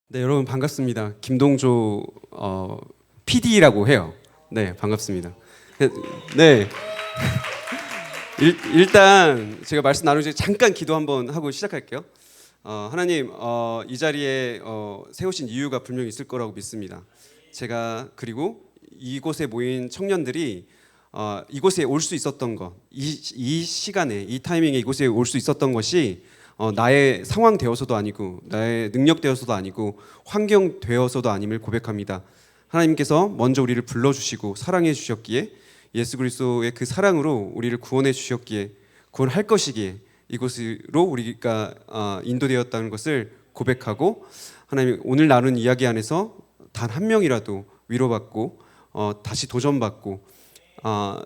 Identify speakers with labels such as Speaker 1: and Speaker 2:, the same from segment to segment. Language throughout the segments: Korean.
Speaker 1: 네, 여러분 반갑습니다. 김동조 PD라고 해요. 네, 반갑습니다. 네, 일단 제가 말씀 나누기 전에 잠깐 기도 한번 하고 시작할게요. 하나님, 이 자리에 세우신 이유가 분명히 있을 거라고 믿습니다. 제가 그리고 이곳에 모인 청년들이 이곳에 올 수 있었던 것, 이 시간에, 이 타이밍에 이곳에 올 수 있었던 것이 나의 상황 되어서도 아니고 나의 능력 되어서도 아니고 환경 되어서도 아님을 고백합니다. 하나님께서 먼저 우리를 불러주시고 사랑해 주셨기에 예수 그리스도의 그 사랑으로 우리를 구원해 주셨기에 구원할 것이기에 이곳으로 우리가 인도되었다는 것을 고백하고 하나님 오늘 나눈 이야기 안에서 단 한 명이라도 위로받고 다시 도전받고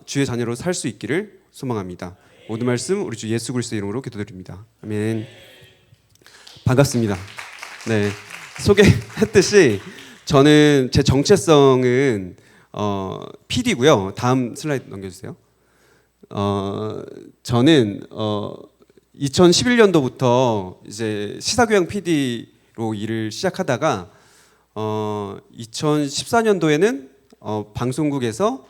Speaker 1: 주의 자녀로 살 수 있기를 소망합니다. 모든 말씀 우리 주 예수 그리스도 이름으로 기도드립니다. 아멘. 반갑습니다. 네, 소개했듯이 저는 제 정체성은 PD고요. 다음 슬라이드 넘겨주세요. 저는 2011년도부터 이제 시사교양 PD로 일을 시작하다가 2014년도에는 방송국에서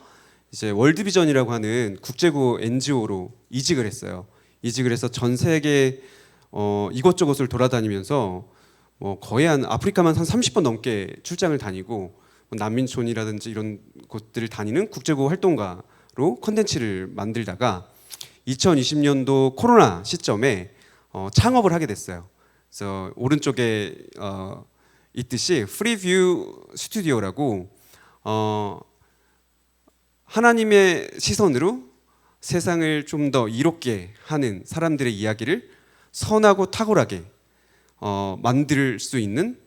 Speaker 1: 이제 월드비전이라고 하는 국제구 NGO로 이직을 했어요. 이직을 해서 전 세계 이곳저곳을 돌아다니면서 거의 한 아프리카만 한 30번 넘게 출장을 다니고 난민촌이라든지 이런 곳들을 다니는 국제구 활동가로 컨텐츠를 만들다가 2020년도 코로나 시점에 창업을 하게 됐어요. 그래서 오른쪽에 있듯이 프리뷰 스튜디오라고 하나님의 시선으로 세상을 좀 더 이롭게 하는 사람들의 이야기를 선하고 탁월하게 만들 수 있는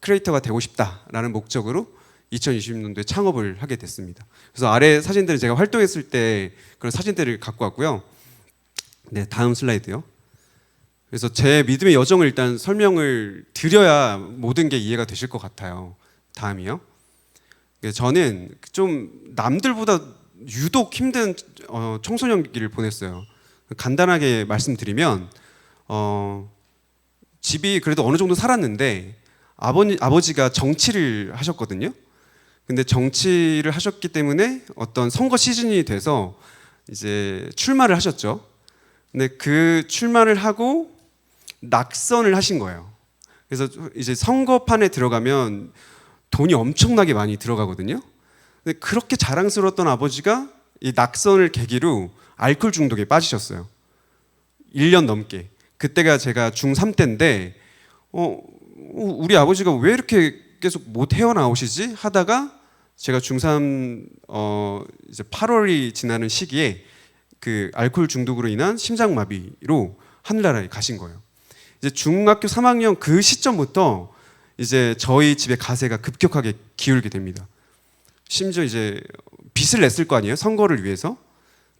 Speaker 1: 크리에이터가 되고 싶다라는 목적으로 2020년도에 창업을 하게 됐습니다. 그래서 아래 사진들은 제가 활동했을 때 그런 사진들을 갖고 왔고요. 네, 다음 슬라이드요. 그래서 제 믿음의 여정을 일단 설명을 드려야 모든 게 이해가 되실 것 같아요. 다음이요. 저는 좀 남들보다 유독 힘든 청소년기를 보냈어요. 간단하게 말씀드리면 집이 그래도 어느 정도 살았는데 아버지가 정치를 하셨거든요. 근데 정치를 하셨기 때문에 어떤 선거 시즌이 돼서 이제 출마를 하셨죠. 근데 그 출마를 하고 낙선을 하신 거예요. 그래서 이제 선거판에 들어가면 돈이 엄청나게 많이 들어가거든요. 근데 그렇게 자랑스러웠던 아버지가 이 낙선을 계기로 알코올 중독에 빠지셨어요. 1년 넘게. 그때가 제가 중3 때인데 우리 아버지가 왜 이렇게 계속 못 헤어나오시지? 하다가 제가 중3 이제 8월이 지나는 시기에 그 알코올 중독으로 인한 심장마비로 하늘나라에 가신 거예요. 이제 중학교 3학년 그 시점부터 이제 저희 집의 가세가 급격하게 기울게 됩니다. 심지어 이제 빚을 냈을 거 아니에요? 선거를 위해서.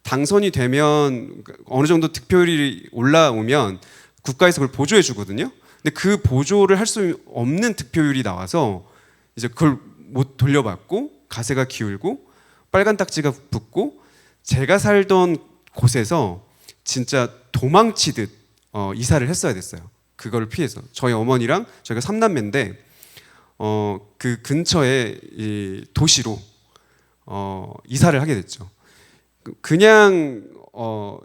Speaker 1: 당선이 되면 어느 정도 득표율이 올라오면 국가에서 그걸 보조해 주거든요. 근데 그 보조를 할 수 없는 득표율이 나와서 이제 그걸 못 돌려받고 가세가 기울고 빨간 딱지가 붙고 제가 살던 곳에서 진짜 도망치듯 이사를 했어야 됐어요. 그걸 피해서 저희 어머니랑 저희가 3남매인데 그 근처에 이 도시로 이사를 하게 됐죠. 그냥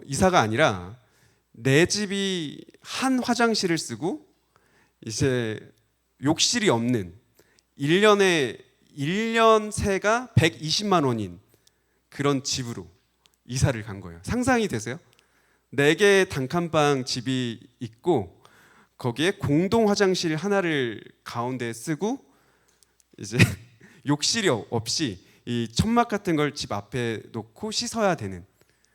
Speaker 1: 이사가 아니라 내 집이 한 화장실을 쓰고 이제 욕실이 없는 1년 세가 120만 원인 그런 집으로 이사를 간 거예요. 상상이 되세요? 4개의 단칸방 집이 있고 거기에 공동 화장실 하나를 가운데 쓰고 이제 욕실이 없이 이 천막 같은 걸 집 앞에 놓고 씻어야 되는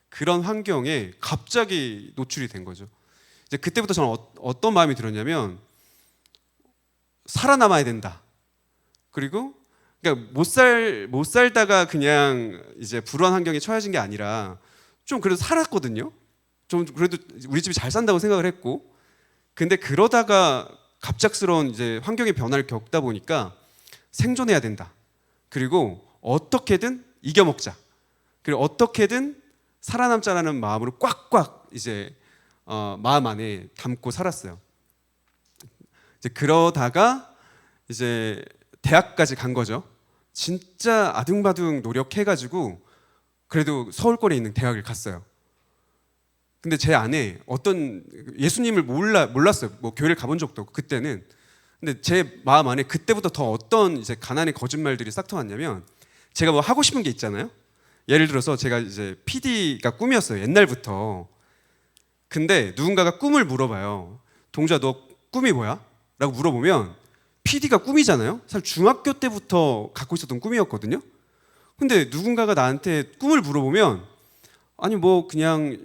Speaker 1: 그런 환경에 갑자기 노출이 된 거죠. 이제 그때부터 저는 어떤 마음이 들었냐면 살아남아야 된다. 그리고 그러니까 못 살다가 그냥 이제 불우한 환경에 처해진 게 아니라 좀 그래도 살았거든요. 좀 그래도 우리 집이 잘 산다고 생각을 했고, 근데 그러다가 갑작스러운 이제 환경의 변화를 겪다 보니까 생존해야 된다. 그리고 어떻게든 이겨먹자. 그리고 어떻게든 살아남자라는 마음으로 꽉꽉 이제 마음 안에 담고 살았어요. 이제 그러다가 이제 대학까지 간 거죠. 진짜 아등바등 노력해가지고 그래도 서울권에 있는 대학을 갔어요. 근데 제 안에 어떤 예수님을 몰랐어요. 뭐 교회를 가본 적도 없고 그때는. 근데 제 마음 안에 그때부터 더 어떤 이제 가난의 거짓말들이 싹 터왔냐면, 제가 뭐 하고 싶은 게 있잖아요. 예를 들어서 제가 이제 PD가 꿈이었어요. 옛날부터. 근데 누군가가 꿈을 물어봐요. 동주야, 너 꿈이 뭐야? 라고 물어보면 PD가 꿈이잖아요. 사실 중학교 때부터 갖고 있었던 꿈이었거든요. 근데 누군가가 나한테 꿈을 물어보면 아니 그냥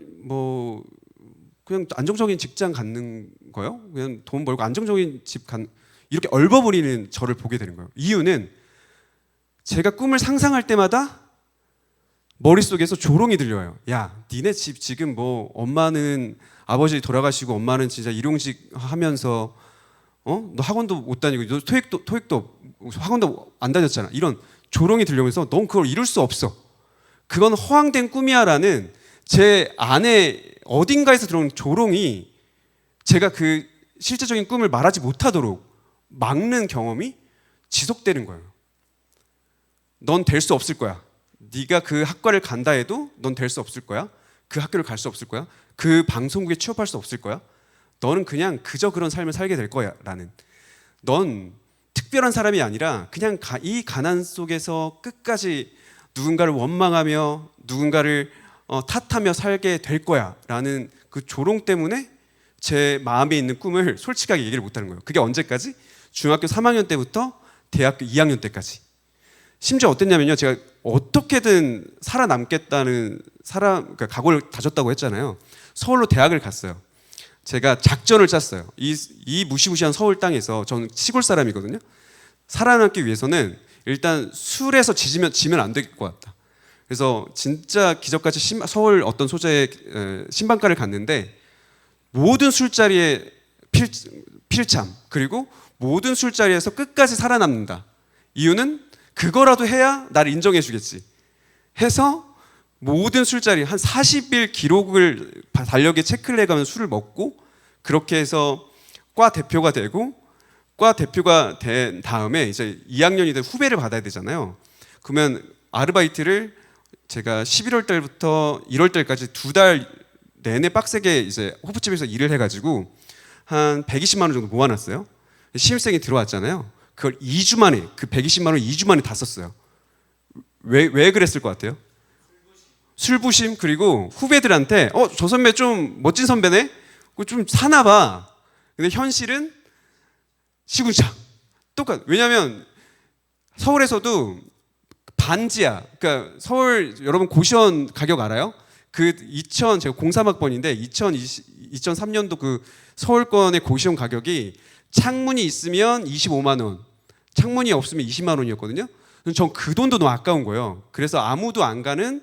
Speaker 1: 안정적인 직장 갖는 거요? 그냥 돈 벌고 안정적인 집 갖는, 이렇게 얼버무리는 저를 보게 되는 거예요. 이유는 제가 꿈을 상상할 때마다 머릿속에서 조롱이 들려요. 야, 니네 집 지금 뭐 엄마는 아버지 돌아가시고 엄마는 진짜 일용직 하면서 너 학원도 못 다니고 너 토익도 학원도 안 다녔잖아. 이런 조롱이 들려오면서 넌 그걸 이룰 수 없어. 그건 허황된 꿈이야라는 제 안에 어딘가에서 들어온 조롱이 제가 그 실제적인 꿈을 말하지 못하도록 막는 경험이 지속되는 거예요. 넌 될 수 없을 거야. 네가 그 학과를 간다 해도 넌 될 수 없을 거야. 그 학교를 갈 수 없을 거야. 그 방송국에 취업할 수 없을 거야. 너는 그냥 그저 그런 삶을 살게 될 거야 라는, 넌 특별한 사람이 아니라 그냥 이 가난 속에서 끝까지 누군가를 원망하며 누군가를 탓하며 살게 될 거야 라는 그 조롱 때문에 제 마음에 있는 꿈을 솔직하게 얘기를 못하는 거예요. 그게 언제까지? 중학교 3학년 때부터 대학교 2학년 때까지. 심지어 어땠냐면요, 제가 어떻게든 살아남겠다는 그러니까 각오를 다졌다고 했잖아요. 서울로 대학을 갔어요. 제가 작전을 짰어요. 이 무시무시한 서울 땅에서, 저는 시골 사람이거든요. 살아남기 위해서는 일단 술에서 지면 안 될 것 같다. 그래서 진짜 기적같이 서울 어떤 소재의 신방가를 갔는데 모든 술자리에 필참, 그리고 모든 술자리에서 끝까지 살아남는다. 이유는 그거라도 해야 나를 인정해 주겠지 해서 모든 술자리 한 40일 기록을 달력에 체크를 해가면서 술을 먹고, 그렇게 해서 과 대표가 되고, 과 대표가 된 다음에 이제 2학년이 된 후배를 받아야 되잖아요. 그러면 아르바이트를 제가 11월 달부터 1월 달까지 2달 내내 빡세게 이제 호프집에서 일을 해가지고 한 120만 원 정도 모아놨어요. 신입생이 들어왔잖아요. 그걸 2주 만에, 그 120만 원 2주 만에 다 썼어요. 왜 그랬을 것 같아요? 술부심. 그리고 후배들한테 저 선배 좀 멋진 선배네? 좀 사나 봐. 근데 현실은 시궁창. 왜냐면 서울에서도 반지하, 그러니까 서울 여러분 고시원 가격 알아요? 제가 03학번인데 2003년도 그 서울권의 고시원 가격이 창문이 있으면 25만 원, 창문이 없으면 20만 원이었거든요. 전 그 돈도 너무 아까운 거예요. 그래서 아무도 안 가는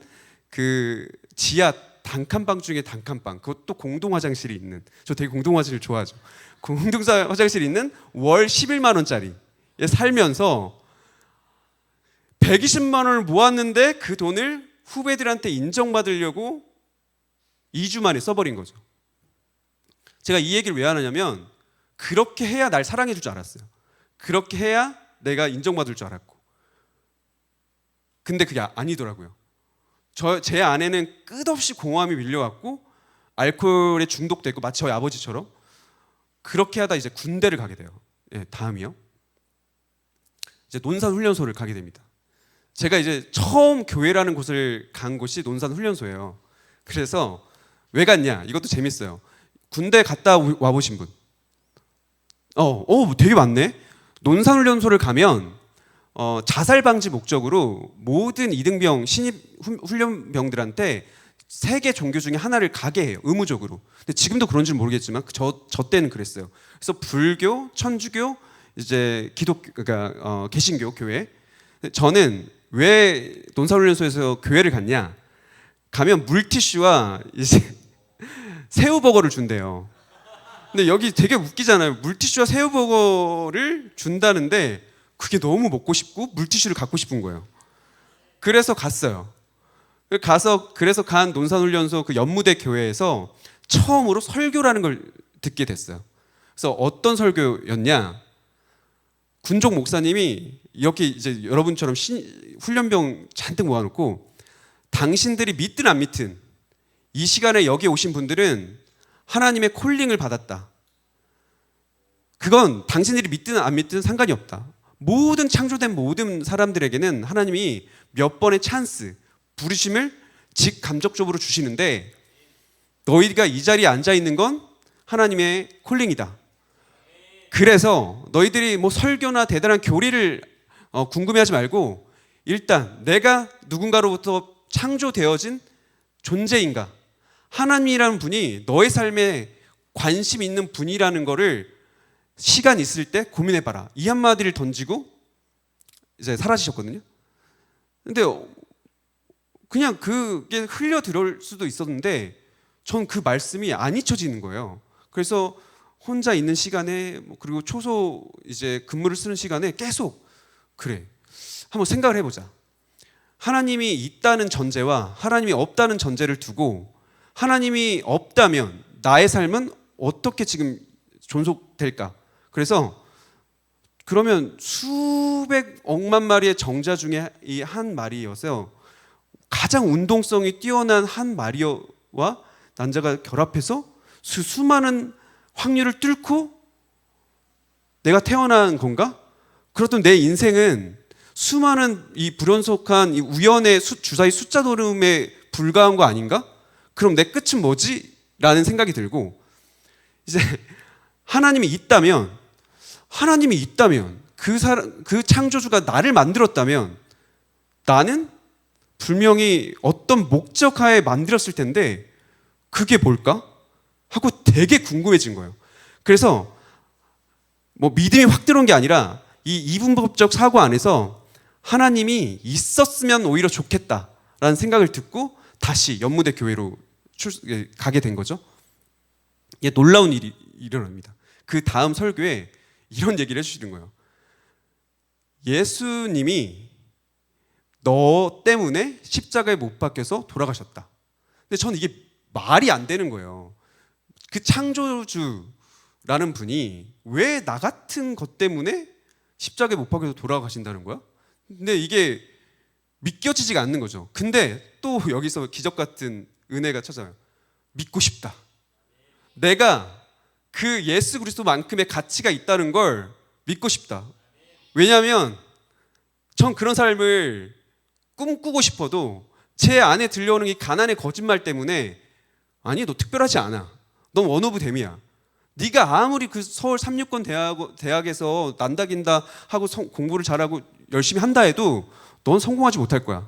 Speaker 1: 그 지하 단칸방 중에 단칸방, 그것도 공동 화장실이 있는, 저 되게 공동 화장실 좋아하죠. 공동 화장실이 있는 월 11만 원짜리에 살면서 120만 원을 모았는데 그 돈을 후배들한테 인정받으려고 2주 만에 써버린 거죠. 제가 이 얘기를 왜 하느냐면, 그렇게 해야 날 사랑해 줄 줄 알았어요. 그렇게 해야 내가 인정받을 줄 알았고. 근데 그게 아니더라고요. 제 안에는 끝없이 공허함이 밀려왔고 알코올에 중독됐고, 마치 저희 아버지처럼. 그렇게 하다 이제 군대를 가게 돼요. 다음이요. 이제 논산훈련소를 가게 됩니다. 제가 이제 처음 교회라는 곳을 간 곳이 논산훈련소예요. 그래서 왜 갔냐? 이것도 재밌어요. 군대 갔다 와보신 분? 되게 많네. 논산훈련소를 가면 자살 방지 목적으로 모든 이등병 신입 훈련병들한테 세계 종교 중에 하나를 가게 해요. 의무적으로. 근데 지금도 그런지 모르겠지만 저 때는 그랬어요. 그래서 불교, 천주교, 이제 그러니까 개신교 교회. 저는 왜 논산훈련소에서 교회를 갔냐? 가면 물티슈와 이제 새우버거를 준대요. 근데 여기 되게 웃기잖아요. 물티슈와 새우버거를 준다는데 그게 너무 먹고 싶고 물티슈를 갖고 싶은 거예요. 그래서 갔어요. 그래서 간 논산훈련소 그 연무대 교회에서 처음으로 설교라는 걸 듣게 됐어요. 그래서 어떤 설교였냐? 군족 목사님이 이렇게 이제 여러분처럼 훈련병 잔뜩 모아놓고 당신들이 믿든 안 믿든 이 시간에 여기 오신 분들은 하나님의 콜링을 받았다. 그건 당신들이 믿든 안 믿든 상관이 없다. 모든 창조된 모든 사람들에게는 하나님이 몇 번의 찬스, 부르심을 직감적적으로 주시는데 너희가 이 자리에 앉아 있는 건 하나님의 콜링이다. 그래서 너희들이 뭐 설교나 대단한 교리를 궁금해하지 말고 일단 내가 누군가로부터 창조되어진 존재인가? 하나님이라는 분이 너의 삶에 관심 있는 분이라는 거를 시간 있을 때 고민해봐라. 이 한마디를 던지고 이제 사라지셨거든요. 근데 그냥 그게 흘려 들어올 수도 있었는데 전 그 말씀이 안 잊혀지는 거예요. 그래서 혼자 있는 시간에 그리고 초소 이제 근무를 쓰는 시간에 계속 그래. 한번 생각을 해보자. 하나님이 있다는 전제와 하나님이 없다는 전제를 두고 하나님이 없다면 나의 삶은 어떻게 지금 존속될까? 그래서 그러면 수백 억만 마리의 정자 중에 이 한 마리여서 가장 운동성이 뛰어난 한 마리와 난자가 결합해서 수많은 확률을 뚫고 내가 태어난 건가? 그렇다면 내 인생은 수많은 이 불연속한 이 우연의 주사위 숫자 노름에 불과한 거 아닌가? 그럼 내 끝은 뭐지? 라는 생각이 들고 이제 하나님이 있다면 그 창조주가 나를 만들었다면 나는 분명히 어떤 목적하에 만들었을 텐데 그게 뭘까? 하고 되게 궁금해진 거예요. 그래서 뭐 믿음이 확 들어온 게 아니라 이 이분법적 사고 안에서 하나님이 있었으면 오히려 좋겠다라는 생각을 듣고 다시 연무대 교회로 가게 된 거죠. 이게 놀라운 일이 일어납니다. 그 다음 설교에 이런 얘기를 해주시는 거예요. 예수님이 너 때문에 십자가에 못 박혀서 돌아가셨다. 근데 저는 이게 말이 안 되는 거예요. 그 창조주라는 분이 왜 나 같은 것 때문에 십자가에 못 박혀서 돌아가신다는 거야? 근데 이게 믿겨지지가 않는 거죠. 근데 또 여기서 기적 같은 은혜가 찾아와요. 믿고 싶다. 내가 그 예수 그리스도만큼의 가치가 있다는 걸 믿고 싶다. 왜냐하면 전 그런 삶을 꿈꾸고 싶어도 제 안에 들려오는 이 가난의 거짓말 때문에 아니 너 특별하지 않아. 넌 원오브 댐이야. 네가 아무리 그 서울 369 대학에서 난다긴다 하고 공부를 잘하고 열심히 한다 해도 넌 성공하지 못할 거야.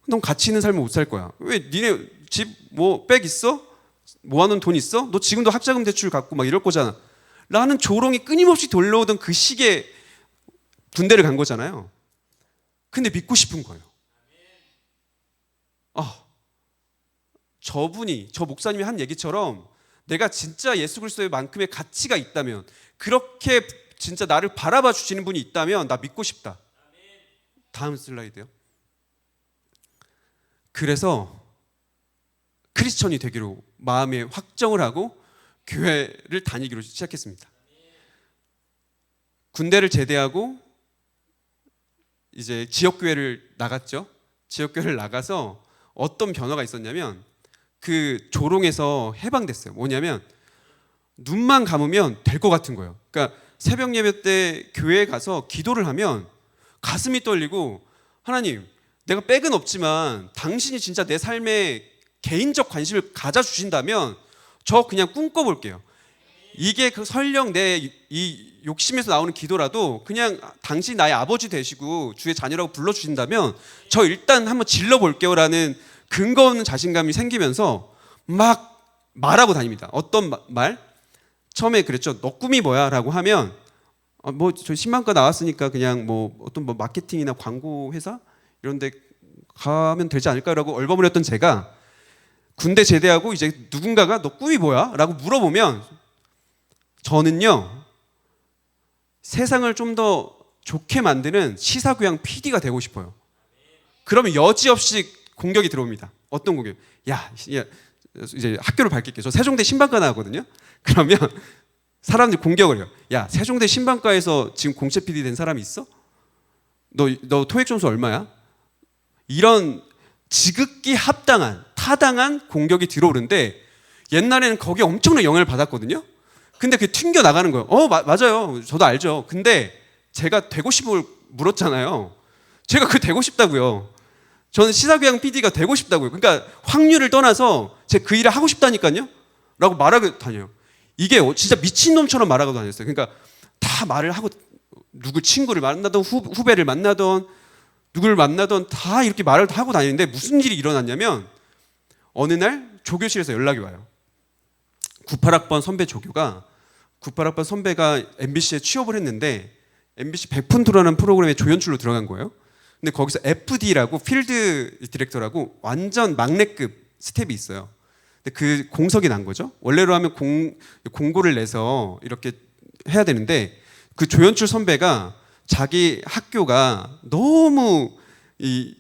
Speaker 1: 넌 가치 있는 삶을 못 살 거야. 왜 니네 집 뭐 백 있어? 모아놓은 돈 있어? 너 지금도 학자금 대출 갖고 막 이럴 거잖아. 라는 조롱이 끊임없이 돌려오던 그 시기에 군대를 간 거잖아요. 근데 믿고 싶은 거예요. 저 목사님이 한 얘기처럼 내가 진짜 예수 그리스도의 만큼의 가치가 있다면, 그렇게 진짜 나를 바라봐 주시는 분이 있다면 나 믿고 싶다. 다음 슬라이드요. 그래서 크리스천이 되기로 마음에 확정을 하고 교회를 다니기로 시작했습니다. 군대를 제대하고 이제 지역교회를 나갔죠. 지역교회를 나가서 어떤 변화가 있었냐면 그 조롱에서 해방됐어요. 뭐냐면 눈만 감으면 될 것 같은 거예요. 그러니까 새벽 예배 때 교회에 가서 기도를 하면 가슴이 떨리고, 하나님 내가 백은 없지만 당신이 진짜 내 삶에 개인적 관심을 가져주신다면 저 그냥 꿈꿔볼게요. 이게 그 설령 내 이 욕심에서 나오는 기도라도 그냥 당신이 나의 아버지 되시고 주의 자녀라고 불러주신다면 저 일단 한번 질러볼게요 라는 근거 없는 자신감이 생기면서 막 말하고 다닙니다. 어떤 말? 처음에 그랬죠. 너 꿈이 뭐야? 라고 하면 뭐 저희 신방과 나왔으니까 그냥 뭐 어떤 뭐 마케팅이나 광고 회사 이런 데 가면 되지 않을까라고 얼버무렸던 제가 군대 제대하고 이제 누군가가 너 꿈이 뭐야? 라고 물어보면 저는요 세상을 좀 더 좋게 만드는 시사교양 PD가 되고 싶어요. 그러면 여지없이 공격이 들어옵니다. 어떤 공격? 야, 이제 학교를 밝힐게요. 저 세종대 신방과 나왔거든요. 그러면 사람들이 공격을 해요. 야, 세종대 신방과에서 지금 공채 PD 된 사람이 있어? 너 토익 점수 얼마야? 이런 지극히 합당한 타당한 공격이 들어오는데 옛날에는 거기에 엄청난 영향을 받았거든요. 근데 그게 튕겨 나가는 거예요. 맞아요. 저도 알죠. 근데 제가 되고 싶을 물었잖아요. 제가 그 되고 싶다고요. 저는 시사교양 PD가 되고 싶다고요. 그러니까 확률을 떠나서 제 그 일을 하고 싶다니까요. 라고 말하고 다녀요. 이게 진짜 미친놈처럼 말하고 다녔어요. 그러니까 다 말을 하고 누구 친구를 만나던 후배를 만나던 누구를 만나던 다 이렇게 말을 다 하고 다니는데 무슨 일이 일어났냐면 어느 날 조교실에서 연락이 와요. 98학번 선배 조교가 98학번 선배가 MBC에 취업을 했는데 MBC 100분 토론하는 프로그램에 조연출로 들어간 거예요. 근데 거기서 FD라고 필드 디렉터라고 완전 막내급 스텝이 있어요. 근데 그 공석이 난 거죠. 원래로 하면 공고를 내서 이렇게 해야 되는데 그 조연출 선배가 자기 학교가 너무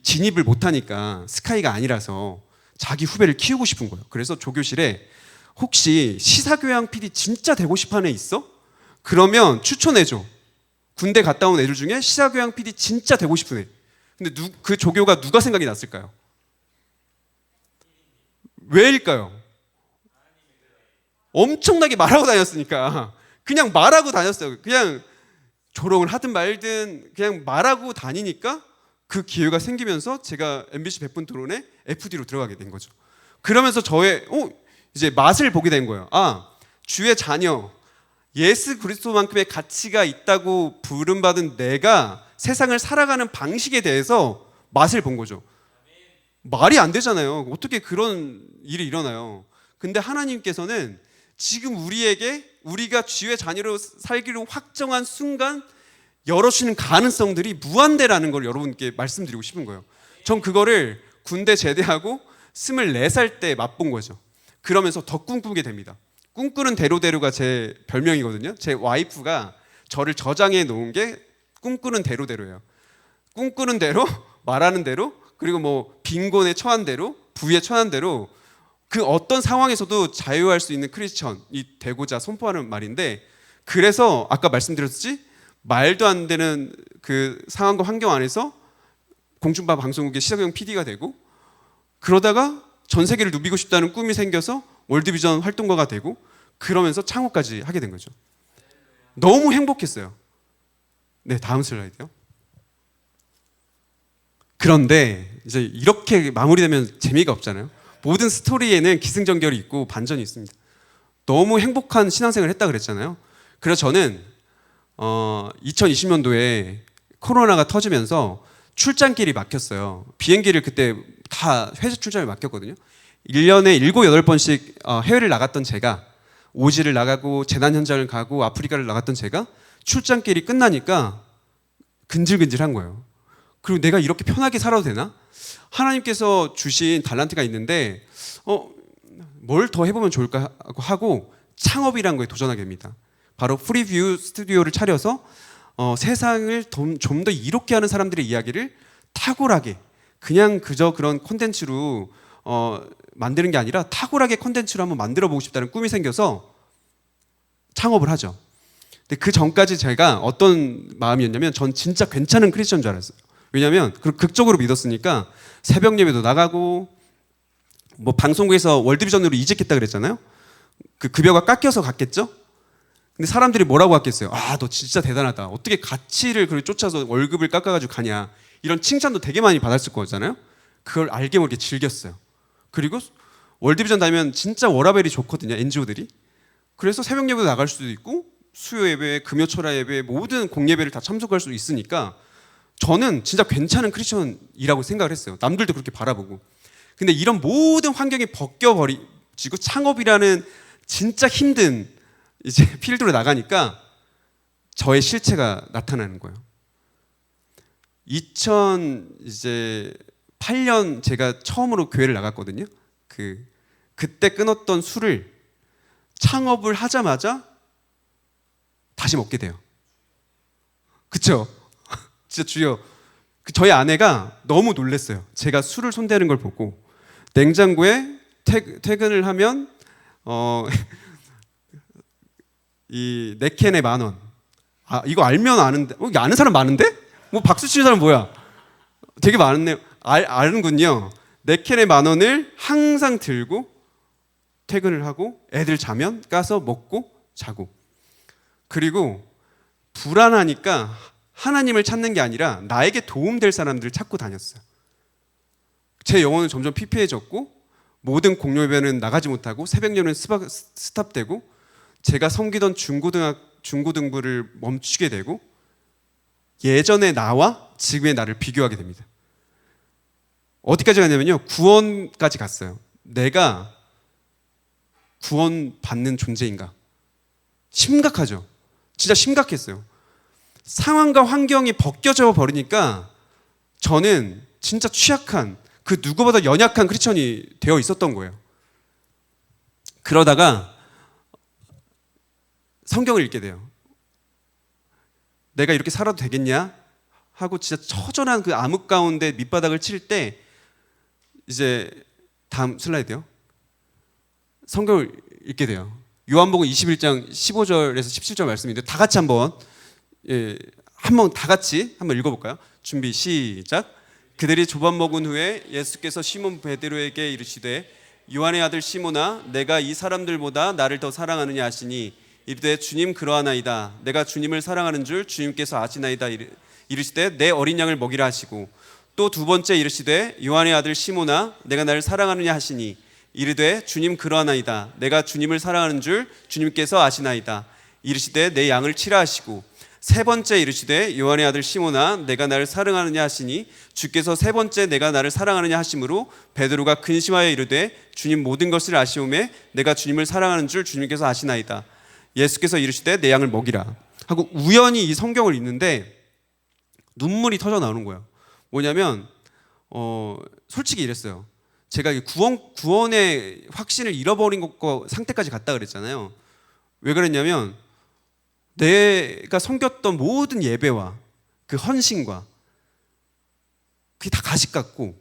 Speaker 1: 진입을 못하니까 스카이가 아니라서 자기 후배를 키우고 싶은 거예요. 그래서 조교실에 혹시 시사교양 PD 진짜 되고 싶어하는 애 있어? 그러면 추천해줘. 군대 갔다 온 애들 중에 시사교양 PD 진짜 되고 싶은 애. 근데 그 조교가 누가 생각이 났을까요? 왜일까요? 엄청나게 말하고 다녔으니까 그냥 말하고 다녔어요. 그냥 조롱을 하든 말든 그냥 말하고 다니니까 그 기회가 생기면서 제가 MBC 100분 토론에 FD로 들어가게 된 거죠. 그러면서 저의 이제 맛을 보게 된 거예요. 주의 자녀 예수 그리스도만큼의 가치가 있다고 부름받은 내가 세상을 살아가는 방식에 대해서 맛을 본 거죠. 말이 안 되잖아요. 어떻게 그런 일이 일어나요? 근데 하나님께서는 지금 우리가 주의 자녀로 살기로 확정한 순간 열어주시는 가능성들이 무한대라는 걸 여러분께 말씀드리고 싶은 거예요. 전 그거를 군대 제대하고 24살 때 맛본 거죠. 그러면서 더 꿈꾸게 됩니다. 꿈꾸는 대로대로가 제 별명이거든요. 제 와이프가 저를 저장해 놓은 게 꿈꾸는 대로대로예요. 꿈꾸는 대로, 말하는 대로, 그리고 뭐 빈곤에 처한 대로, 부에 처한 대로 그 어떤 상황에서도 자유할 수 있는 크리스천이 되고자 선포하는 말인데, 그래서 아까 말씀드렸듯이 말도 안 되는 그 상황과 환경 안에서 공중파 방송국의 시사교양 PD가 되고, 그러다가 전 세계를 누비고 싶다는 꿈이 생겨서 월드비전 활동가가 되고, 그러면서 창업까지 하게 된 거죠. 너무 행복했어요. 네, 다음 슬라이드요. 그런데 이제 이렇게 마무리되면 재미가 없잖아요. 모든 스토리에는 기승전결이 있고 반전이 있습니다. 너무 행복한 신앙생활을 했다 그랬잖아요. 그래서 저는 2020년도에 코로나가 터지면서 출장길이 막혔어요. 비행기를 그때 다 회사 출장을 맡겼거든요. 1년에 7, 8번씩 해외를 나갔던 제가, 오지를 나가고 재난 현장을 가고 아프리카를 나갔던 제가 출장길이 끝나니까 근질근질한 거예요. 그리고 내가 이렇게 편하게 살아도 되나? 하나님께서 주신 달란트가 있는데 뭘 더 해보면 좋을까 하고 창업이라는 거에 도전하게 됩니다. 바로 프리뷰 스튜디오를 차려서 세상을 좀 더 이롭게 하는 사람들의 이야기를 탁월하게, 그냥 그저 그런 콘텐츠로 만드는 게 아니라 탁월하게 콘텐츠로 한번 만들어 보고 싶다는 꿈이 생겨서 창업을 하죠. 근데 그 전까지 제가 어떤 마음이었냐면, 전 진짜 괜찮은 크리스천인 줄 알았어요. 왜냐하면 극적으로 믿었으니까 새벽 예배도 나가고, 뭐 방송국에서 월드비전으로 이직했다 그랬잖아요. 그 급여가 깎여서 갔겠죠. 근데 사람들이 뭐라고 했겠어요? 너 진짜 대단하다. 어떻게 가치를 그렇게 쫓아서 월급을 깎아가지고 가냐. 이런 칭찬도 되게 많이 받았을 거잖아요. 그걸 알게 모르게 즐겼어요. 그리고 월드비전 다니면 진짜 워라밸이 좋거든요, NGO들이. 그래서 새벽 예배도 나갈 수도 있고, 수요 예배, 금요철야 예배, 모든 공예배를 다 참석할 수 있으니까 저는 진짜 괜찮은 크리스천이라고 생각을 했어요. 남들도 그렇게 바라보고. 근데 이런 모든 환경이 벗겨버리고 창업이라는 진짜 힘든 이제 필드로 나가니까 저의 실체가 나타나는 거예요. 2008년 제가 처음으로 교회를 나갔거든요. 그때 끊었던 술을 창업을 하자마자 다시 먹게 돼요. 그쵸? 진짜 주여. 저희 아내가 너무 놀랐어요. 제가 술을 손대는 걸 보고. 냉장고에 퇴근을 하면 이 네 캔에 10,000원. 아, 이거 알면 아는데, 이거 아는 사람 많은데? 뭐 박수 치는 사람 뭐야? 되게 많네요. 아는군요. 네 캔에 10,000원을 항상 들고 퇴근을 하고 애들 자면 까서 먹고 자고. 그리고 불안하니까 하나님을 찾는 게 아니라 나에게 도움될 사람들을 찾고 다녔어요. 제 영혼은 점점 피폐해졌고 모든 공룡 예배는 나가지 못하고 새벽 예배는 스탑되고 제가 섬기던 중고등부를 멈추게 되고 예전의 나와 지금의 나를 비교하게 됩니다. 어디까지 갔냐면요, 구원까지 갔어요. 내가 구원받는 존재인가? 심각하죠. 진짜 심각했어요. 상황과 환경이 벗겨져 버리니까 저는 진짜 취약한, 그 누구보다 연약한 크리스천이 되어 있었던 거예요. 그러다가 성경을 읽게 돼요. 내가 이렇게 살아도 되겠냐 하고 진짜 처절한 그 암흑 가운데 밑바닥을 칠 때, 이제 다음 슬라이드요. 성경을 읽게 돼요. 요한복음 21장 15절에서 17절 말씀인데 다 같이 한번 다 같이 한번 읽어볼까요? 준비 시작. 그들이 조밥 먹은 후에 예수께서 시몬 베드로에게 이르시되 요한의 아들 시몬아 내가 이 사람들보다 나를 더 사랑하느냐 하시니 이르되 주님 그러하나이다. 내가 주님을 사랑하는 줄 주님께서 아시나이다. 이르시되 내 어린 양을 먹이라 하시고 또 두 번째 이르시되 요한의 아들 시몬아 내가 나를 사랑하느냐 하시니 이르되 주님 그러하나이다. 내가 주님을 사랑하는 줄 주님께서 아시나이다. 이르시되 내 양을 치라 하시고 세 번째 이르시되 요한의 아들 시몬아 내가 나를 사랑하느냐 하시니 주께서 세 번째 내가 나를 사랑하느냐 하심으로 베드로가 근심하여 이르되 주님 모든 것을 아시오매 내가 주님을 사랑하는 줄 주님께서 아시나이다. 예수께서 이르시되 내 양을 먹이라 하고 우연히 이 성경을 읽는데 눈물이 터져 나오는 거예요. 뭐냐면 솔직히 이랬어요. 제가 구원의 확신을 잃어버린 것과 상태까지 갔다 그랬잖아요. 왜 그랬냐면 내가 섬겼던 모든 예배와 그 헌신과 그게 다 가식 같고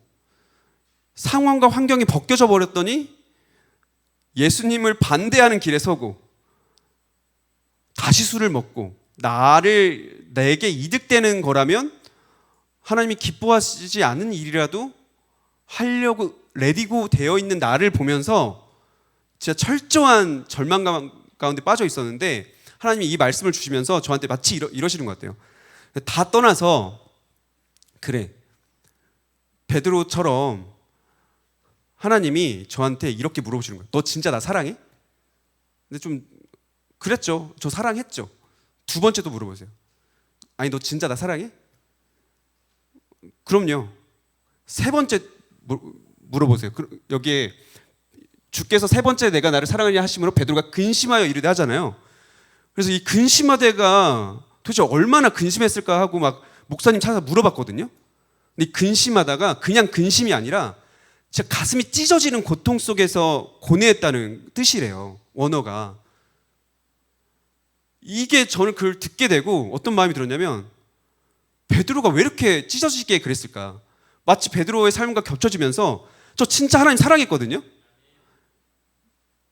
Speaker 1: 상황과 환경이 벗겨져 버렸더니 예수님을 반대하는 길에 서고 다시 술을 먹고 내게 이득되는 거라면 하나님이 기뻐하시지 않은 일이라도 하려고 레디고 되어 있는 나를 보면서 진짜 철저한 절망 가운데 빠져 있었는데 하나님이 이 말씀을 주시면서 저한테 마치 이러시는 것 같아요. 다 떠나서 그래, 베드로처럼 하나님이 저한테 이렇게 물어보시는 거예요. 너 진짜 나 사랑해? 근데 좀 그랬죠. 저 사랑했죠. 두 번째도 물어보세요. 아니 너 진짜 나 사랑해? 그럼요. 세 번째 물어보세요. 여기에 주께서 세 번째 내가 나를 사랑하냐 하심으로 베드로가 근심하여 이르되 하잖아요. 그래서 이 근심하되가 도대체 얼마나 근심했을까 하고 막 목사님 찾아서 물어봤거든요. 근데 근심하다가 그냥 근심이 아니라 진짜 가슴이 찢어지는 고통 속에서 고뇌했다는 뜻이래요. 원어가. 이게 저는 그걸 듣게 되고 어떤 마음이 들었냐면 베드로가 왜 이렇게 찢어지게 그랬을까? 마치 베드로의 삶과 겹쳐지면서 저 진짜 하나님 사랑했거든요.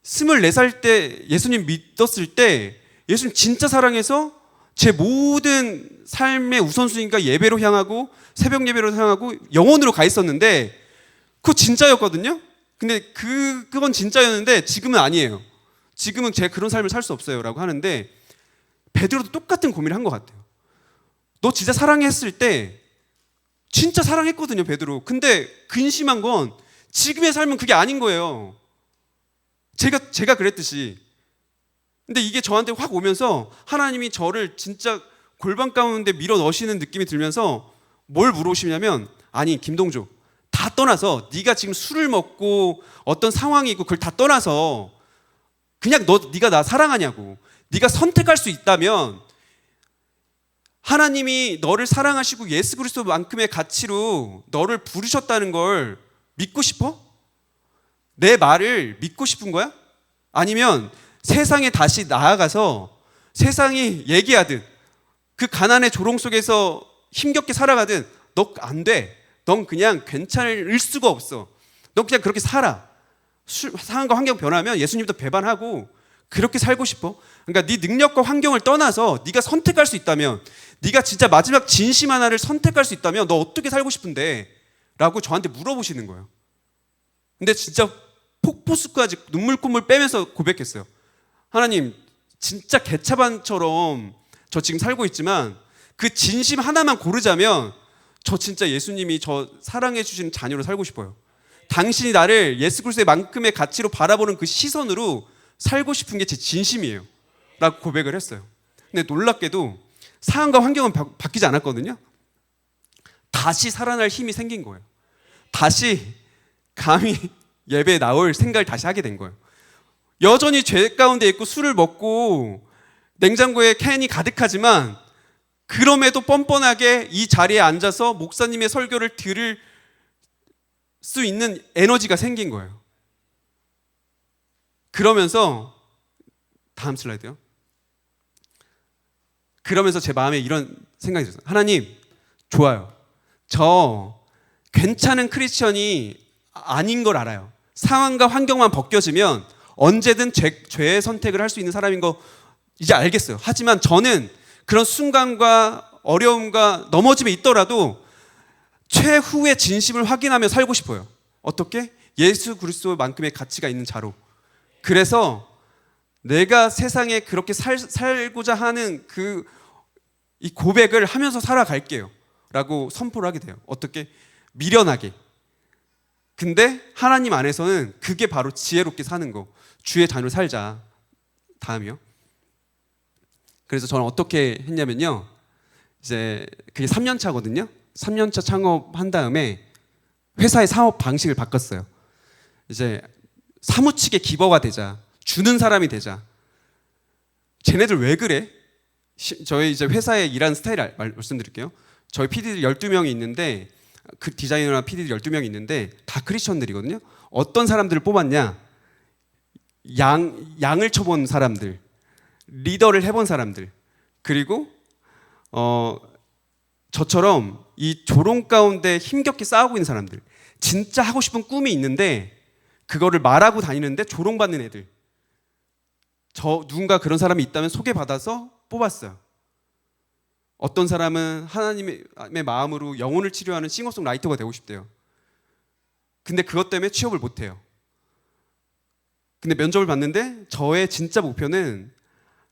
Speaker 1: 24살 때 예수님 믿었을 때 예수님 진짜 사랑해서 제 모든 삶의 우선순위가 예배로 향하고 새벽 예배로 향하고 영혼으로 가 있었는데 그거 진짜였거든요. 근데 그건 진짜였는데 지금은 아니에요. 지금은 제가 그런 삶을 살 수 없어요 라고 하는데 베드로도 똑같은 고민을 한 것 같아요. 너 진짜 사랑했을 때 진짜 사랑했거든요, 베드로. 근데 근심한 건 지금의 삶은 그게 아닌 거예요. 제가 그랬듯이. 근데 이게 저한테 확 오면서 하나님이 저를 진짜 골방 가운데 밀어 넣으시는 느낌이 들면서 뭘 물어보시냐면 아니 김동조 다 떠나서 네가 지금 술을 먹고 어떤 상황이 있고 그걸 다 떠나서 그냥 네가 나 사랑하냐고. 네가 선택할 수 있다면 하나님이 너를 사랑하시고 예수 그리스도만큼의 가치로 너를 부르셨다는 걸 믿고 싶어? 내 말을 믿고 싶은 거야? 아니면 세상에 다시 나아가서 세상이 얘기하듯 그 가난의 조롱 속에서 힘겹게 살아가든 너 안 돼. 넌 그냥 괜찮을 수가 없어. 너 그냥 그렇게 살아. 상황과 환경 변하면 예수님도 배반하고 그렇게 살고 싶어? 그러니까 네 능력과 환경을 떠나서 네가 선택할 수 있다면, 네가 진짜 마지막 진심 하나를 선택할 수 있다면 너 어떻게 살고 싶은데? 라고 저한테 물어보시는 거예요. 근데 진짜 폭포수까지 눈물콧물 빼면서 고백했어요. 하나님, 진짜 개차반처럼 저 지금 살고 있지만 그 진심 하나만 고르자면 저 진짜 예수님이 저 사랑해 주신 자녀로 살고 싶어요. 당신이 나를 예수 그리스도의 만큼의 가치로 바라보는 그 시선으로 살고 싶은 게 제 진심이에요 라고 고백을 했어요. 근데 놀랍게도 상황과 환경은 바뀌지 않았거든요. 다시 살아날 힘이 생긴 거예요. 다시 감히 예배에 나올 생각을 다시 하게 된 거예요. 여전히 죄 가운데 있고 술을 먹고 냉장고에 캔이 가득하지만 그럼에도 뻔뻔하게 이 자리에 앉아서 목사님의 설교를 들을 수 있는 에너지가 생긴 거예요. 그러면서 다음 슬라이드요. 그러면서 제 마음에 이런 생각이 들었어요. 하나님, 좋아요. 저 괜찮은 크리스천이 아닌 걸 알아요. 상황과 환경만 벗겨지면 언제든 죄의 선택을 할 수 있는 사람인 거 이제 알겠어요. 하지만 저는 그런 순간과 어려움과 넘어짐에 있더라도 최후의 진심을 확인하며 살고 싶어요. 어떻게? 예수 그리스도만큼의 가치가 있는 자로. 그래서 내가 세상에 그렇게 살고자 하는 이 고백을 하면서 살아갈게요 라고 선포를 하게 돼요. 어떻게? 미련하게. 근데 하나님 안에서는 그게 바로 지혜롭게 사는 거. 주의 자녀로 살자. 다음이요. 그래서 저는 어떻게 했냐면요, 이제 그게 3년 차거든요. 3년 차 창업한 다음에 회사의 사업 방식을 바꿨어요. 이제 사무치게 기버가 되자. 주는 사람이 되자. 쟤네들 왜 그래? 저희 이제 회사에 일하는 스타일 말씀드릴게요. 저희 PD들 12명이 있는데, 그 디자이너나 PD들 12명이 있는데 다 크리스천들이거든요. 어떤 사람들을 뽑았냐? 양을 쳐본 사람들, 리더를 해본 사람들, 그리고 저처럼 이 조롱 가운데 힘겹게 싸우고 있는 사람들, 진짜 하고 싶은 꿈이 있는데 그거를 말하고 다니는데 조롱받는 애들. 누군가 그런 사람이 있다면 소개받아서 뽑았어요. 어떤 사람은 하나님의 마음으로 영혼을 치료하는 싱어송라이터가 되고 싶대요. 근데 그것 때문에 취업을 못해요. 근데 면접을 봤는데 저의 진짜 목표는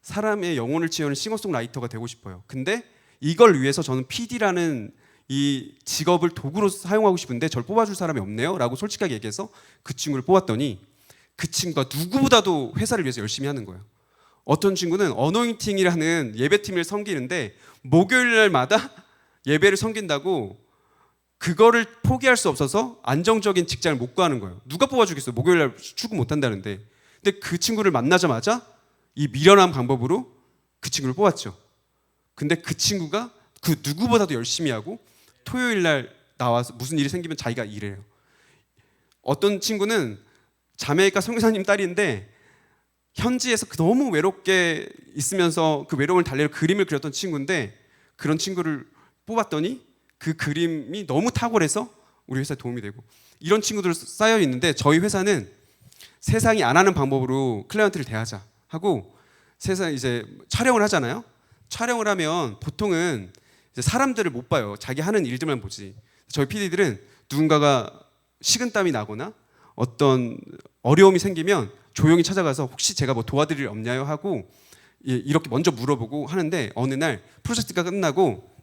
Speaker 1: 사람의 영혼을 치유하는 싱어송라이터가 되고 싶어요. 근데 이걸 위해서 저는 PD라는 이 직업을 도구로 사용하고 싶은데 저를 뽑아줄 사람이 없네요 라고 솔직하게 얘기해서 그 친구를 뽑았더니 그 친구가 누구보다도 회사를 위해서 열심히 하는 거예요. 어떤 친구는 어노인팅이라는 예배팀을 섬기는데 목요일 날마다 예배를 섬긴다고 그거를 포기할 수 없어서 안정적인 직장을 못 구하는 거예요. 누가 뽑아주겠어요? 목요일 날 출근 못 한다는데. 근데 그 친구를 만나자마자 이 미련한 방법으로 그 친구를 뽑았죠. 근데 그 친구가 그 누구보다도 열심히 하고 토요일 날 나와서 무슨 일이 생기면 자기가 일해요. 어떤 친구는 자메이카 선교사님 딸인데 현지에서 너무 외롭게 있으면서 그 외로움을 달래려 그림을 그렸던 친구인데 그런 친구를 뽑았더니 그 그림이 너무 탁월해서 우리 회사에 도움이 되고, 이런 친구들 쌓여 있는데 저희 회사는 세상이 안 하는 방법으로 클라이언트를 대하자 하고 세상 이제 촬영을 하잖아요. 촬영을 하면 보통은 이제 사람들을 못 봐요. 자기 하는 일들만 보지. 저희 PD들은 누군가가 식은땀이 나거나 어떤 어려움이 생기면 조용히 찾아가서 혹시 제가 뭐 도와드릴 일 없냐요 하고 이렇게 먼저 물어보고 하는데, 어느 날 프로젝트가 끝나고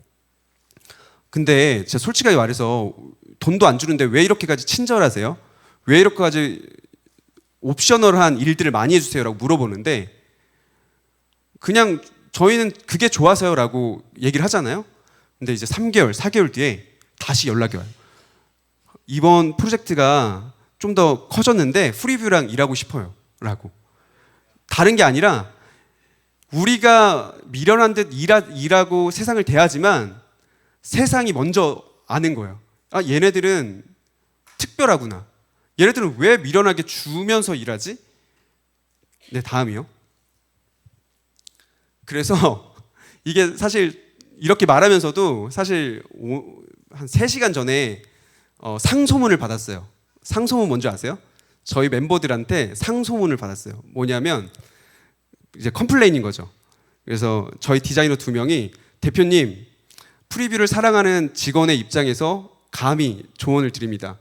Speaker 1: 근데 제가 솔직하게 말해서 돈도 안 주는데 왜 이렇게까지 친절하세요? 왜 이렇게까지 옵셔널한 일들을 많이 해주세요? 라고 물어보는데 그냥 저희는 그게 좋아서요 라고 얘기를 하잖아요. 근데 이제 3개월, 4개월 뒤에 다시 연락이 와요. 이번 프로젝트가 좀 더 커졌는데 프리뷰랑 일하고 싶어요 라고. 다른 게 아니라 우리가 미련한 듯 일하고 세상을 대하지만 세상이 먼저 아는 거예요. 아, 얘네들은 특별하구나. 얘네들은 왜 미련하게 주면서 일하지? 네, 다음이요. 그래서 이게 사실 이렇게 말하면서도 사실 한 3시간 전에 상소문을 받았어요. 상소문 뭔지 아세요? 저희 멤버들한테 상소문을 받았어요. 뭐냐면 이제 컴플레인인 거죠. 그래서 저희 디자이너 2명이 대표님, 프리뷰를 사랑하는 직원의 입장에서 감히 조언을 드립니다.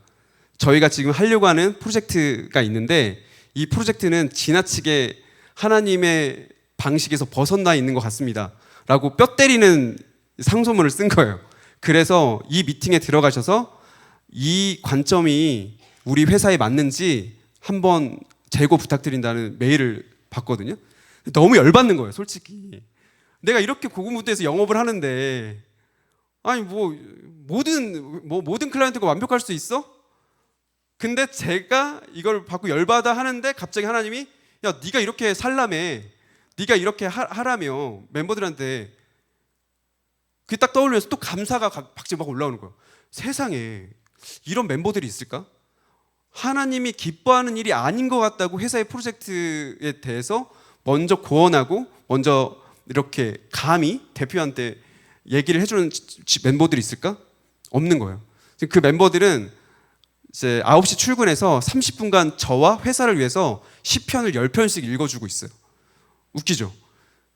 Speaker 1: 저희가 지금 하려고 하는 프로젝트가 있는데 이 프로젝트는 지나치게 하나님의 방식에서 벗어나 있는 것 같습니다. 라고 뼈 때리는 상소문을 쓴 거예요. 그래서 이 미팅에 들어가셔서 이 관점이 우리 회사에 맞는지 한번 재고 부탁드린다는 메일을 받거든요. 너무 열받는 거예요, 솔직히. 내가 이렇게 고군분투해서 영업을 하는데, 아니 모든 클라이언트가 완벽할 수 있어? 근데 제가 이걸 받고 열받아 하는데 갑자기 하나님이 야, 네가 이렇게 살라며, 네가 이렇게 하라며 멤버들한테, 그게 딱 떠올려서 또 감사가 박지가 막 올라오는 거예요. 세상에 이런 멤버들이 있을까? 하나님이 기뻐하는 일이 아닌 것 같다고 회사의 프로젝트에 대해서 먼저 고언하고 먼저 이렇게 감히 대표한테 얘기를 해주는 멤버들이 있을까? 없는 거예요. 그 멤버들은 이제 9시 출근해서 30분간 저와 회사를 위해서 시편을 10편씩 읽어주고 있어요. 웃기죠?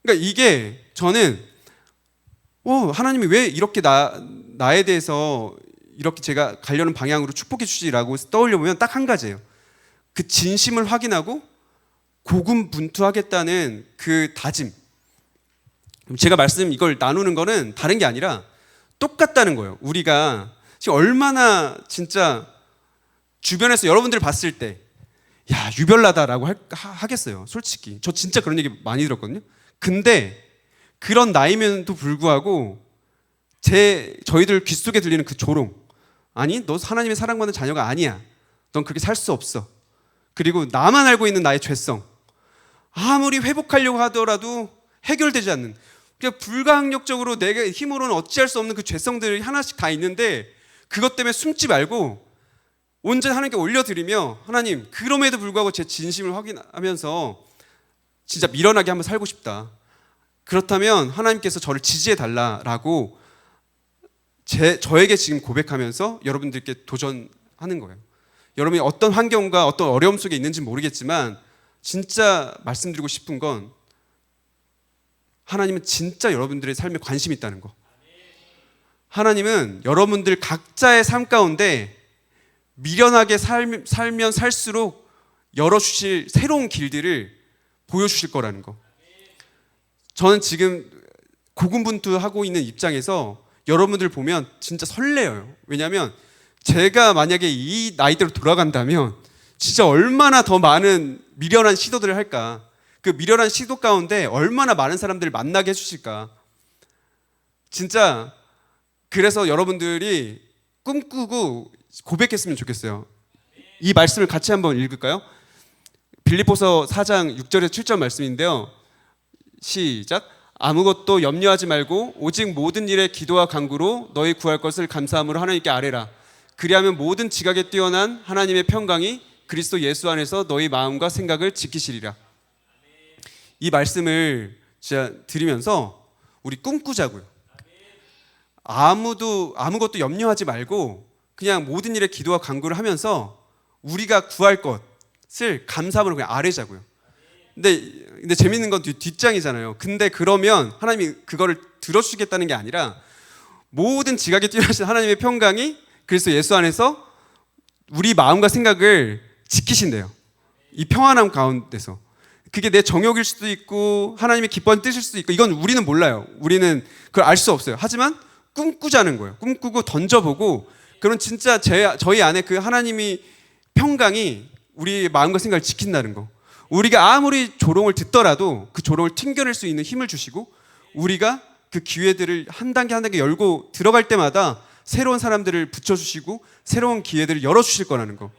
Speaker 1: 그러니까 이게 저는 하나님이 왜 이렇게 나에 대해서 이렇게 제가 가려는 방향으로 축복해 주시라고 떠올려보면 딱 한 가지예요. 그 진심을 확인하고 고군분투하겠다는 그 다짐. 제가 이걸 나누는 거는 다른 게 아니라 똑같다는 거예요. 우리가 지금 얼마나 진짜 주변에서 여러분들 봤을 때 야, 유별나다라고 하겠어요. 솔직히 저 진짜 그런 얘기 많이 들었거든요. 근데 그런 나이면도 불구하고 저희들 귀 속에 들리는 그 조롱, 아니 너 하나님의 사랑받는 자녀가 아니야, 넌 그렇게 살 수 없어, 그리고 나만 알고 있는 나의 죄성, 아무리 회복하려고 하더라도 해결되지 않는, 그러니까 불가항력적으로 내가 힘으로는 어찌할 수 없는 그 죄성들이 하나씩 다 있는데 그것 때문에 숨지 말고 온전히 하나님께 올려드리며, 하나님 그럼에도 불구하고 제 진심을 확인하면서 진짜 미련하게 한번 살고 싶다, 그렇다면 하나님께서 저를 지지해 달라라고 저에게 지금 고백하면서 여러분들께 도전하는 거예요. 여러분이 어떤 환경과 어떤 어려움 속에 있는지 모르겠지만 진짜 말씀드리고 싶은 건 하나님은 진짜 여러분들의 삶에 관심이 있다는 거. 하나님은 여러분들 각자의 삶 가운데 미련하게 살면 살수록 열어주실 새로운 길들을 보여주실 거라는 거. 저는 지금 고군분투하고 있는 입장에서 여러분들 보면 진짜 설레요. 왜냐하면 제가 만약에 이 나이대로 돌아간다면 진짜 얼마나 더 많은 미련한 시도들을 할까. 그 미련한 시도 가운데 얼마나 많은 사람들을 만나게 해주실까. 진짜 그래서 여러분들이 꿈꾸고 고백했으면 좋겠어요. 이 말씀을 같이 한번 읽을까요? 빌립보서 4장 6절에서 7절 말씀인데요. 시작. 아무것도 염려하지 말고 오직 모든 일에 기도와 간구로 너희 구할 것을 감사함으로 하나님께 아뢰라. 그리하면 모든 지각에 뛰어난 하나님의 평강이 그리스도 예수 안에서 너희 마음과 생각을 지키시리라. 이 말씀을 제가 드리면서 우리 꿈꾸자고요. 아무것도 염려하지 말고 그냥 모든 일에 기도와 간구를 하면서 우리가 구할 것을 감사함으로 그냥 아뢰자고요. 근데 재밌는 건 뒷장이잖아요. 근데 그러면 하나님이 그거를 들어주시겠다는 게 아니라 모든 지각에 뛰어나신 하나님의 평강이 그리스도 예수 안에서 우리 마음과 생각을 지키신대요. 이 평안함 가운데서. 그게 내 정욕일 수도 있고 하나님의 기뻐하는 뜻일 수도 있고, 이건 우리는 몰라요. 우리는 그걸 알 수 없어요. 하지만 꿈꾸자는 거예요. 꿈꾸고 던져보고, 그런 진짜 저희 안에 그 하나님이 평강이 우리 마음과 생각을 지킨다는 거. 우리가 아무리 조롱을 듣더라도 그 조롱을 튕겨낼 수 있는 힘을 주시고, 우리가 그 기회들을 한 단계 한 단계 열고 들어갈 때마다 새로운 사람들을 붙여주시고 새로운 기회들을 열어주실 거라는 거.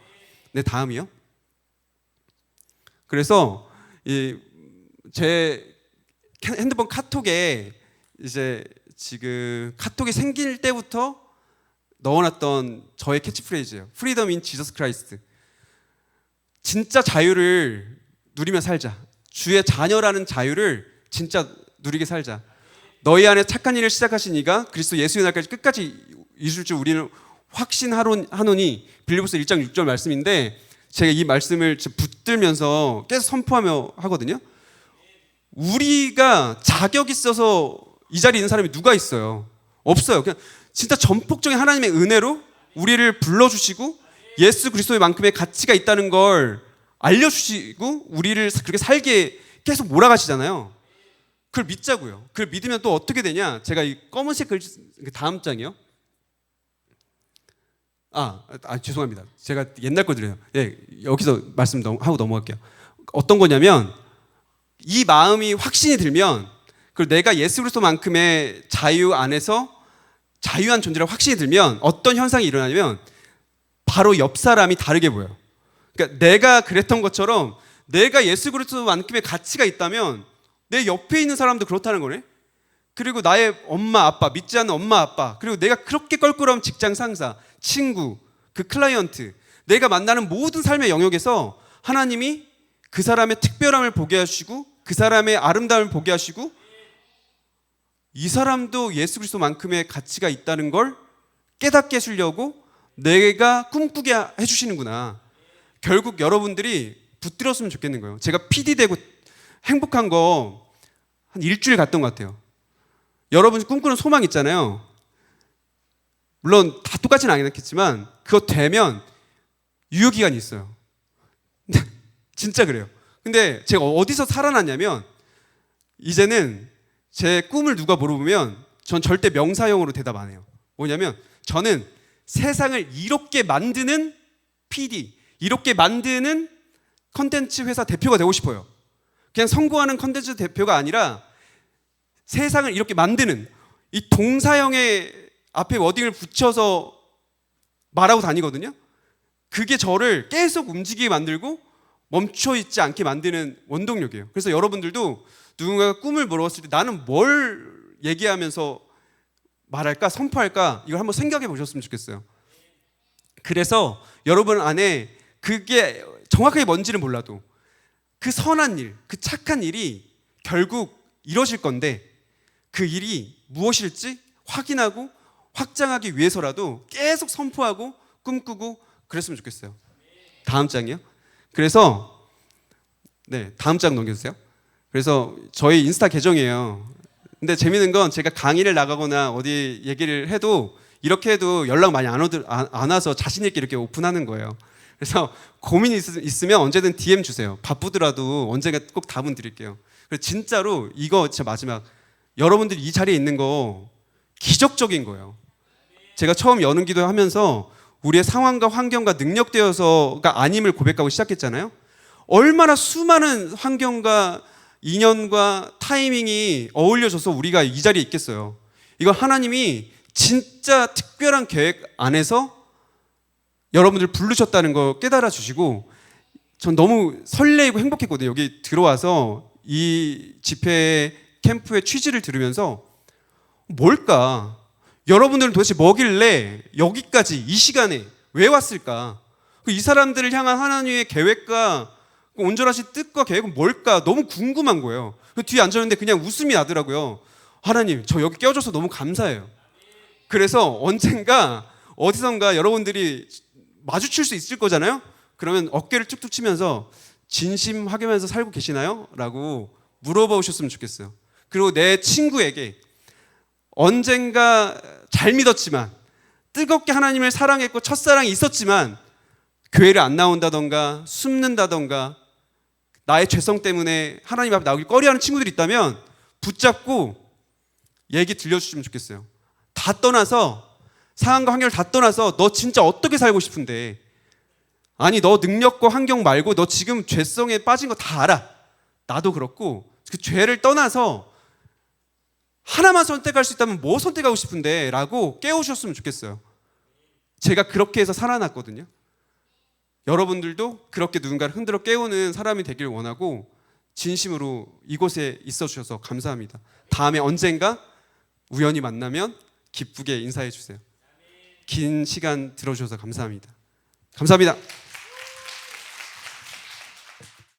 Speaker 1: 네, 다음이요. 그래서 제 핸드폰 카톡에 이제 지금 카톡이 생길 때부터 넣어놨던 저의 캐치프레이즈예요. Freedom in Jesus Christ. 진짜 자유를 누리며 살자. 주의 자녀라는 자유를 진짜 누리게 살자. 너희 안에 착한 일을 시작하신 이가 그리스도 예수의 날까지 끝까지 이룰 줄 우리는 확신하노니, 빌립보서 1장 6절 말씀인데, 제가 이 말씀을 붙들면서 계속 선포하며 하거든요. 우리가 자격 있어서 이 자리에 있는 사람이 누가 있어요? 없어요. 그냥 진짜 전폭적인 하나님의 은혜로 우리를 불러주시고 예수 그리스도의 만큼의 가치가 있다는 걸 알려주시고 우리를 그렇게 살게 계속 몰아가시잖아요. 그걸 믿자고요. 그걸 믿으면 또 어떻게 되냐? 제가 이 검은색 글 다음 장이요. 죄송합니다. 제가 옛날 거 드려요. 네, 여기서 말씀하고 넘어갈게요. 어떤 거냐면 이 마음이 확신이 들면 그리고 내가 예수 그리스도만큼의 자유 안에서 자유한 존재라고 확신이 들면 어떤 현상이 일어나냐면 바로 옆 사람이 다르게 보여요. 그러니까 내가 그랬던 것처럼 내가 예수 그리스도만큼의 가치가 있다면 내 옆에 있는 사람도 그렇다는 거네. 그리고 나의 엄마 아빠, 믿지 않는 엄마 아빠, 그리고 내가 그렇게 껄끄러운 직장 상사, 친구, 그 클라이언트, 내가 만나는 모든 삶의 영역에서 하나님이 그 사람의 특별함을 보게 하시고 그 사람의 아름다움을 보게 하시고 이 사람도 예수 그리스도만큼의 가치가 있다는 걸 깨닫게 해주려고 내가 꿈꾸게 해주시는구나. 결국 여러분들이 붙들었으면 좋겠는 거예요. 제가 PD 되고 행복한 거 한 일주일 갔던 것 같아요. 여러분 꿈꾸는 소망 있잖아요. 물론 다 똑같지는 않겠지만 그거 되면 유효기간이 있어요. 진짜 그래요. 근데 제가 어디서 살아났냐면 이제는 제 꿈을 누가 물어보면 전 절대 명사형으로 대답 안 해요. 뭐냐면 저는 세상을 이롭게 만드는 PD, 이롭게 만드는 컨텐츠 회사 대표가 되고 싶어요. 그냥 성공하는 컨텐츠 대표가 아니라 세상을 이렇게 만드는 이 동사형의 앞에 워딩을 붙여서 말하고 다니거든요. 그게 저를 계속 움직이게 만들고 멈춰있지 않게 만드는 원동력이에요. 그래서 여러분들도 누군가가 꿈을 물어봤을 때 나는 뭘 얘기하면서 말할까, 선포할까 이걸 한번 생각해 보셨으면 좋겠어요. 그래서 여러분 안에 그게 정확하게 뭔지는 몰라도 그 선한 일, 그 착한 일이 결국 이루어질 건데 그 일이 무엇일지 확인하고 확장하기 위해서라도 계속 선포하고 꿈꾸고 그랬으면 좋겠어요. 다음 장이요. 그래서 다음 장 넘겨주세요. 그래서 저희 인스타 계정이에요. 근데 재밌는 건 제가 강의를 나가거나 어디 얘기를 해도 이렇게 해도 연락 많이 안 와서 자신 있게 이렇게 오픈하는 거예요. 그래서 고민이 있으면 언제든 DM 주세요. 바쁘더라도 언젠가 꼭 답은 드릴게요. 그래서 진짜로 이거 진짜 마지막 여러분들이 이 자리에 있는 거 기적적인 거예요. 제가 처음 여는 기도하면서 우리의 상황과 환경과 능력되어서가 아님을 고백하고 시작했잖아요. 얼마나 수많은 환경과 인연과 타이밍이 어울려져서 우리가 이 자리에 있겠어요. 이건 하나님이 진짜 특별한 계획 안에서 여러분들 부르셨다는 거 깨달아 주시고 전 너무 설레이고 행복했거든요. 여기 들어와서 이 집회 캠프의 취지를 들으면서 뭘까? 여러분들은 도대체 뭐길래 여기까지 이 시간에 왜 왔을까? 이 사람들을 향한 하나님의 계획과 온전하신 뜻과 계획은 뭘까? 너무 궁금한 거예요. 뒤에 앉았는데 그냥 웃음이 나더라고요. 하나님, 저 여기 껴줘서 너무 감사해요. 그래서 언젠가 어디선가 여러분들이 마주칠 수 있을 거잖아요. 그러면 어깨를 툭툭 치면서 진심하게면서 살고 계시나요? 라고 물어보셨으면 좋겠어요. 그리고 내 친구에게 언젠가 잘 믿었지만 뜨겁게 하나님을 사랑했고 첫사랑이 있었지만 교회를 안 나온다던가 숨는다던가 나의 죄성 때문에 하나님 앞에 나오기 꺼려하는 친구들이 있다면 붙잡고 얘기 들려주시면 좋겠어요. 다 떠나서 상황과 환경을 다 떠나서 너 진짜 어떻게 살고 싶은데 아니 너 능력과 환경 말고 너 지금 죄성에 빠진 거 다 알아. 나도 그렇고 그 죄를 떠나서 하나만 선택할 수 있다면 뭐 선택하고 싶은데 라고 깨우셨으면 좋겠어요. 제가 그렇게 해서 살아났거든요. 여러분들도 그렇게 누군가를 흔들어 깨우는 사람이 되길 원하고 진심으로 이곳에 있어 주셔서 감사합니다. 다음에 언젠가 우연히 만나면 기쁘게 인사해 주세요. 긴 시간 들어주셔서 감사합니다. 감사합니다.